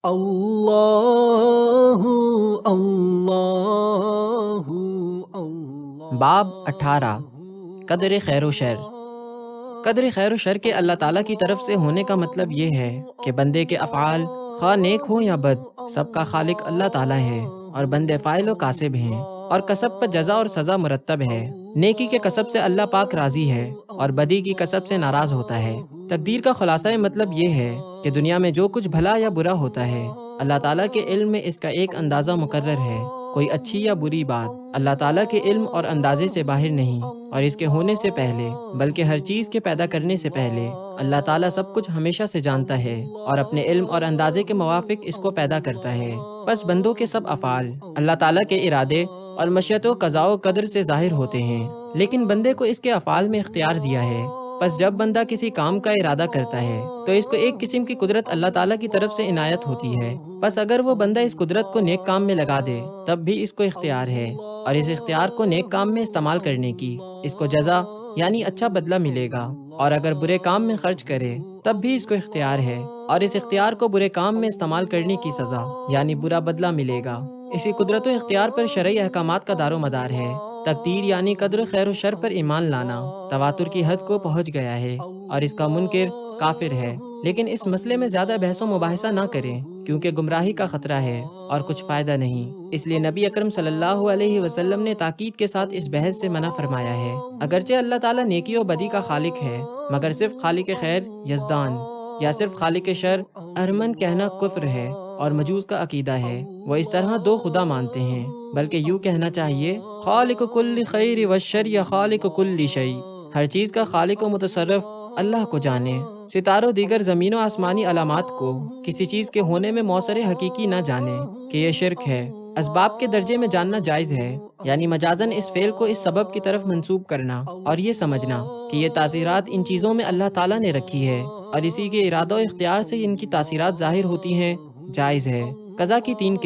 اللہ اللہ اللہ۔ باب 18 قدر خیر و شر۔ قدر خیر و شر کے اللہ تعالیٰ کی طرف سے ہونے کا مطلب یہ ہے کہ بندے کے افعال خواہ نیک ہوں یا بد، سب کا خالق اللہ تعالیٰ ہے، اور بندے فاعل و کاسب ہیں، اور کسب پر جزا اور سزا مرتب ہے۔ نیکی کے کسب سے اللہ پاک راضی ہے اور بدی کی کسب سے ناراض ہوتا ہے۔ تقدیر کا خلاصہ مطلب یہ ہے کہ دنیا میں جو کچھ بھلا یا برا ہوتا ہے، اللہ تعالیٰ کے علم میں اس کا ایک اندازہ مقرر ہے۔ کوئی اچھی یا بری بات اللہ تعالیٰ کے علم اور اندازے سے باہر نہیں، اور اس کے ہونے سے پہلے بلکہ ہر چیز کے پیدا کرنے سے پہلے اللہ تعالیٰ سب کچھ ہمیشہ سے جانتا ہے اور اپنے علم اور اندازے کے موافق اس کو پیدا کرتا ہے۔ بس بندوں کے سب افعال اللہ تعالیٰ کے ارادے اور مشیت و قضاء و قدر سے ظاہر ہوتے ہیں، لیکن بندے کو اس کے افعال میں اختیار دیا ہے۔ بس جب بندہ کسی کام کا ارادہ کرتا ہے تو اس کو ایک قسم کی قدرت اللہ تعالیٰ کی طرف سے عنایت ہوتی ہے۔ بس اگر وہ بندہ اس قدرت کو نیک کام میں لگا دے تب بھی اس کو اختیار ہے، اور اس اختیار کو نیک کام میں استعمال کرنے کی اس کو جزا یعنی اچھا بدلہ ملے گا، اور اگر برے کام میں خرچ کرے تب بھی اس کو اختیار ہے، اور اس اختیار کو برے کام میں استعمال کرنے کی سزا یعنی برا بدلہ ملے گا۔ اسی قدرت و اختیار پر شرعی احکامات کا دار و مدار ہے۔ تقدیر یعنی قدر خیر و شر پر ایمان لانا تواتر کی حد کو پہنچ گیا ہے، اور اس کا منکر کافر ہے۔ لیکن اس مسئلے میں زیادہ بحث و مباحثہ نہ کریں، کیونکہ گمراہی کا خطرہ ہے اور کچھ فائدہ نہیں۔ اس لیے نبی اکرم صلی اللہ علیہ وسلم نے تاکید کے ساتھ اس بحث سے منع فرمایا ہے۔ اگرچہ اللہ تعالیٰ نیکی و بدی کا خالق ہے، مگر صرف خالق خیر یزدان یا صرف خالق شر ارمن کہنا کفر ہے اور مجوس کا عقیدہ ہے۔ وہ اس طرح دو خدا مانتے ہیں، بلکہ یوں کہنا چاہیے خالق کل خیر والشر یا خالق کل شیء، ہر چیز کا خالق و متصرف اللہ کو جانے۔ ستاروں دیگر زمین و آسمانی علامات کو کسی چیز کے ہونے میں موثر حقیقی نہ جانے کہ یہ شرک ہے۔ اسباب کے درجے میں جاننا جائز ہے، یعنی مجازن اس فعل کو اس سبب کی طرف منسوب کرنا اور یہ سمجھنا کہ یہ تاثیرات ان چیزوں میں اللہ تعالیٰ نے رکھی ہے اور اسی کے ارادہ و اختیار سے ان کی تاثیرات ظاہر ہوتی ہیں، جائز ہے۔ قضا کی تین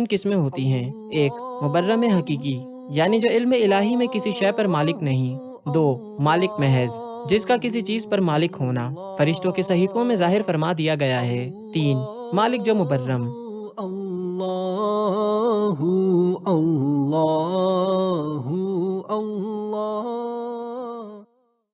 قسمیں ہوتی ہیں: ایک مبرم حقیقی، یعنی جو علم الہی میں کسی شے پر مالک نہیں۔ دو مالک محض، جس کا کسی چیز پر مالک ہونا فرشتوں کے صحیفوں میں ظاہر فرما دیا گیا ہے۔ تین مالک جو مبرم۔ اللہ اللہ اللہ